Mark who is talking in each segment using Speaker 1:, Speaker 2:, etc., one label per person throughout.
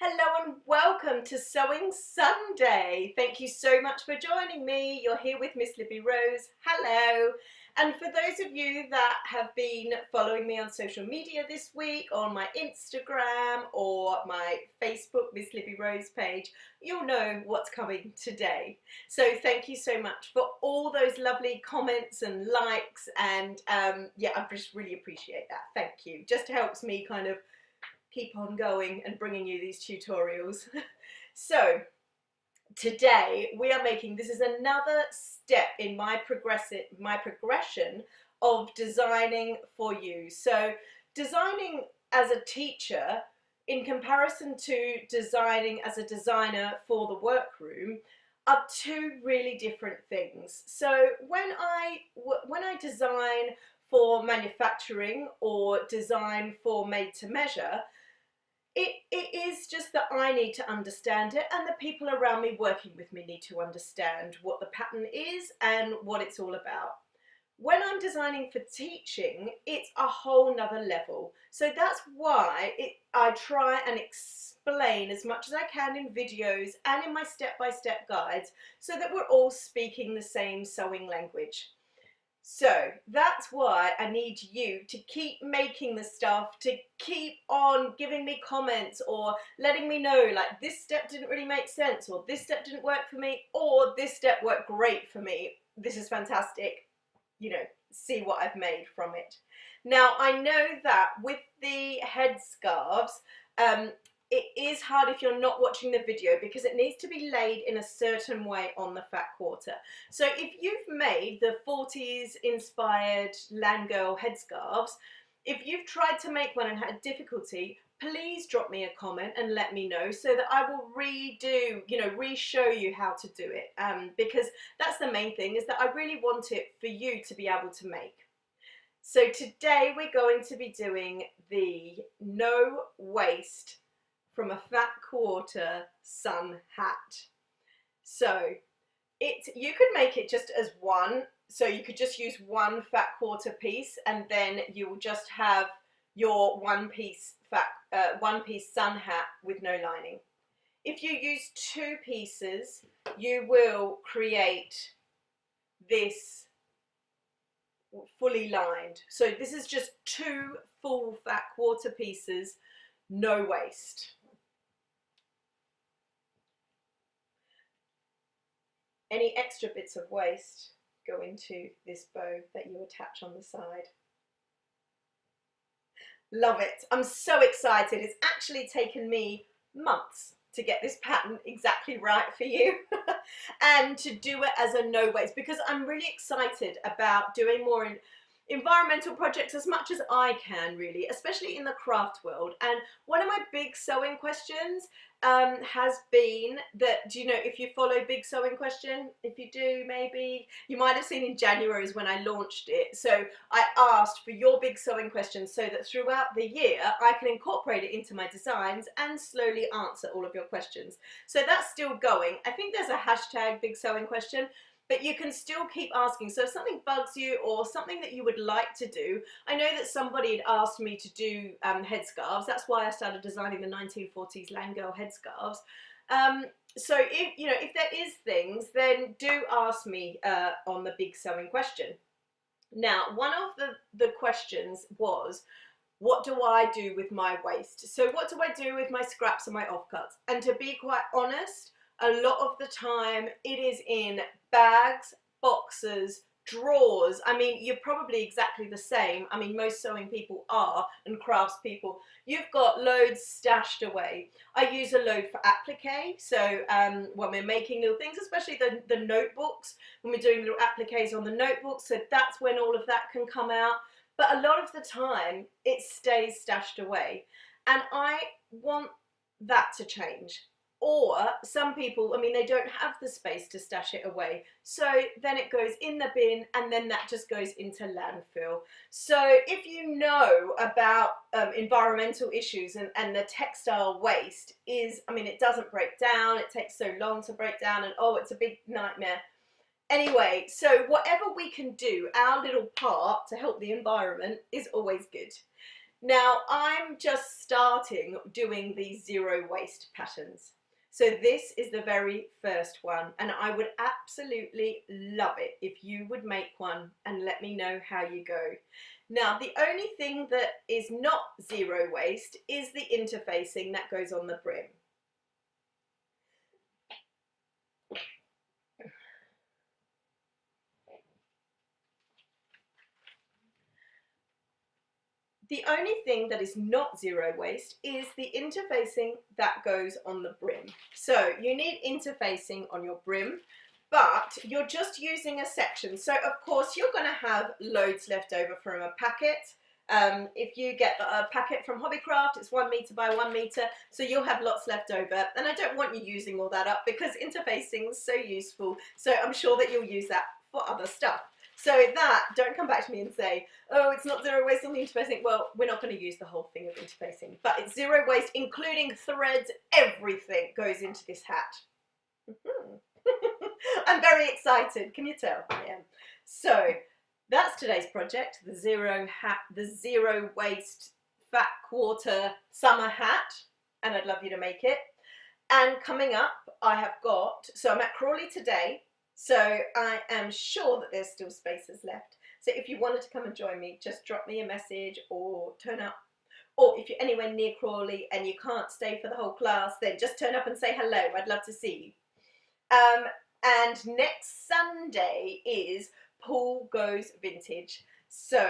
Speaker 1: Hello and welcome to Sewing Sunday. Thank you so much for joining me. You're here with Miss Libby Rose. Hello. And for those of you that have been following me on social media this week, on my Instagram or my Facebook Miss Libby Rose page, you'll know what's coming today. So thank you so much for all those lovely comments and likes, and yeah, I just really appreciate that. Thank you. Just helps me kind of keep on going and bringing you these tutorials. So today we are making, this is another step in my progression of designing for you. So designing as a teacher in comparison to designing as a designer for the workroom are two really different things. So when I design for manufacturing or design for made to measure, it is just that I need to understand it, and the people around me working with me need to understand what the pattern is and what it's all about. When I'm designing for teaching, it's a whole nother level. So that's why I try and explain as much as I can in videos and in my step-by-step guides so that we're all speaking the same sewing language. So that's why I need you to keep making the stuff, to keep on giving me comments or letting me know, like, this step didn't really make sense, or this step didn't work for me, or this step worked great for me. This is fantastic. You know, see what I've made from it. Now, I know that with the headscarves, it is hard if you're not watching the video because it needs to be laid in a certain way on the fat quarter. So if you've made the 40s inspired Land Girl headscarves, if you've tried to make one and had difficulty, please drop me a comment and let me know so that I will redo, re-show you how to do it, because that's the main thing, is that I really want it for you to be able to make. So today we're going to be doing the no waste from a fat quarter sun hat. So you could make it just as one, so you could just use one fat quarter piece, and then you will just have your one piece sun hat with no lining. If you use two pieces, you will create this fully lined. So this is just two full fat quarter pieces, no waste. Any extra bits of waste go into this bow that you attach on the side. Love it. I'm so excited. It's actually taken me months to get this pattern exactly right for you and to do it as a no waste, because I'm really excited about doing more environmental projects as much as I can, really, especially in the craft world. And one of my big sewing questions has been that, do you know, if you follow Big Sewing Question, if you do, maybe you might have seen in January is when I launched it. So I asked for your big sewing questions so that throughout the year I can incorporate it into my designs and slowly answer all of your questions. So that's still going. I think there's a hashtag Big Sewing Question, but you can still keep asking. So if something bugs you or something that you would like to do, I know that somebody had asked me to do headscarves. That's why I started designing the 1940s Land Girl headscarves. So if there is things, then do ask me on the Big Sewing Question. Now, one of the questions was, what do I do with my waste? So what do I do with my scraps and my offcuts? And to be quite honest, a lot of the time it is in bags, boxes, drawers. I mean, you're probably exactly the same. I mean, most sewing people are, and crafts people. You've got loads stashed away. I use a load for applique. So when we're making little things, especially the notebooks, when we're doing little appliques on the notebooks, so that's when all of that can come out. But a lot of the time it stays stashed away, and I want that to change. Or some people, I mean, they don't have the space to stash it away. So then it goes in the bin, and then that just goes into landfill. So if you know about environmental issues and the textile waste is, I mean, it doesn't break down. It takes so long to break down, and oh, it's a big nightmare. Anyway, so whatever we can do, our little part to help the environment is always good. Now I'm just starting doing these zero waste patterns. So this is the very first one, and I would absolutely love it if you would make one and let me know how you go. Now the only thing that is not zero waste is the interfacing that goes on the brim. The only thing that is not zero waste is the interfacing that goes on the brim. So you need interfacing on your brim, but you're just using a section. So of course you're going to have loads left over from a packet. If you get a packet from Hobbycraft, it's 1 meter by 1 meter, so you'll have lots left over. And I don't want you using all that up because interfacing is so useful. So I'm sure that you'll use that for other stuff. So that, don't come back to me and say, oh, it's not zero waste on the interfacing. Well, we're not going to use the whole thing of interfacing, but it's zero waste, including threads. Everything goes into this hat. I'm very excited. Can you tell? I am. So that's today's project, the zero waste fat quarter summer hat, and I'd love you to make it. And coming up, I have got, so I'm at Crawley today, so I am sure that there's still spaces left. So if you wanted to come and join me, just drop me a message or turn up. Or if you're anywhere near Crawley and you can't stay for the whole class, then just turn up and say hello. I'd love to see you. And next Sunday is Paul Goes Vintage. So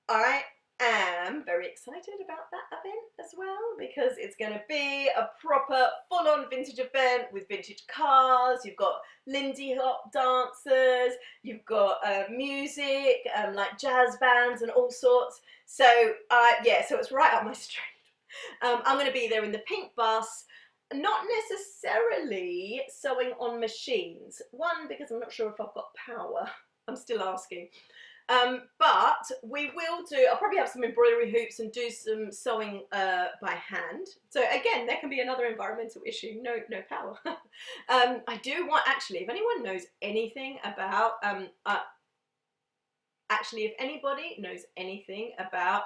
Speaker 1: I am very excited about that event as well, because it's going to be a proper full-on vintage event with vintage cars. You've got Lindy Hop dancers, you've got music, like jazz bands and all sorts. So yeah, so it's right up my street. I'm going to be there in the pink bus, not necessarily sewing on machines. One, because I'm not sure if I've got power. I'm still asking. But we will do, I'll probably have some embroidery hoops and do some sewing by hand. So again, there can be another environmental issue, no power. I do want, actually, if anyone knows anything about, actually, if anybody knows anything about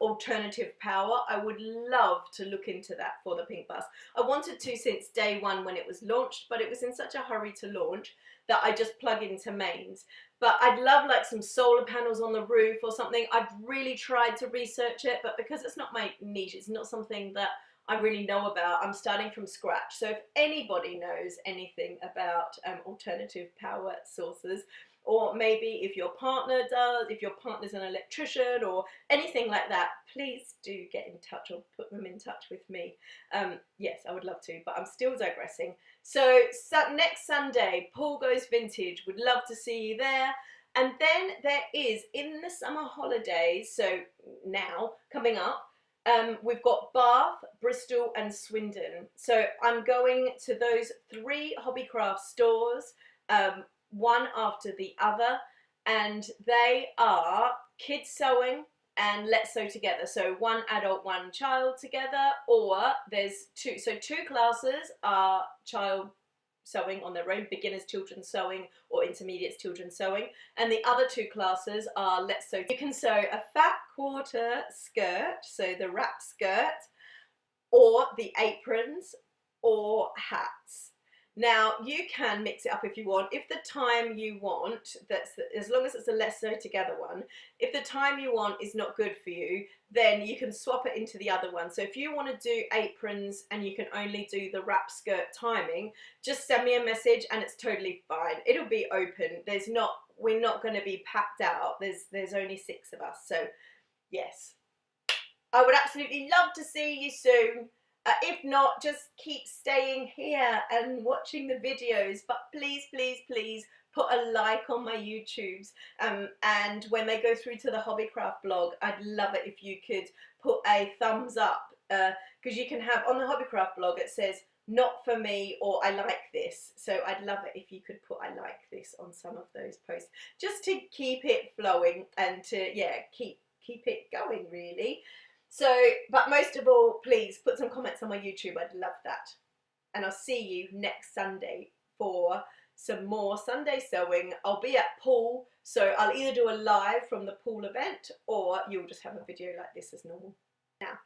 Speaker 1: alternative power, I would love to look into that for the Pink Bus. I wanted to since day one when it was launched, but it was in such a hurry to launch that I just plug into mains. But I'd love like some solar panels on the roof or something. I've really tried to research it, but because it's not my niche, it's not something that I really know about, I'm starting from scratch. So if anybody knows anything about alternative power sources, or maybe if your partner does, if your partner's an electrician or anything like that, please do get in touch or put them in touch with me. Yes, I would love to, but I'm still digressing. So next Sunday, Paul Goes Vintage, would love to see you there. And then there is, in the summer holidays, so now, coming up, we've got Bath, Bristol and Swindon. So I'm going to those 3 Hobbycraft stores, one after the other, and they are Kids Sewing and Let's Sew Together. So 1 adult, 1 child together, or there's 2. So 2 classes are child sewing on their own, beginners children's sewing or intermediates children's sewing, and the other 2 classes are Let's Sew. You can sew a fat quarter skirt, so the wrap skirt, or the aprons or hats. Now you can mix it up if you want. If the time you want, as long as it's a Let's Sew Together one, if the time you want is not good for you, then you can swap it into the other one. So if you want to do aprons and you can only do the wrap skirt timing, just send me a message and it's totally fine. It'll be open. We're not going to be packed out. There's only 6 of us. So yes, I would absolutely love to see you soon. If not, just keep staying here and watching the videos, but please, please, please put a like on my YouTubes, and when they go through to the Hobbycraft blog, I'd love it if you could put a thumbs up, because you can have, on the Hobbycraft blog it says not for me or I like this, so I'd love it if you could put I like this on some of those posts, just to keep it flowing and to, yeah, keep it going really. So, but most of all, please put some comments on my YouTube. I'd love that. And I'll see you next Sunday for some more Sunday sewing. I'll be at Poole, so I'll either do a live from the Poole event or you'll just have a video like this as normal. Now,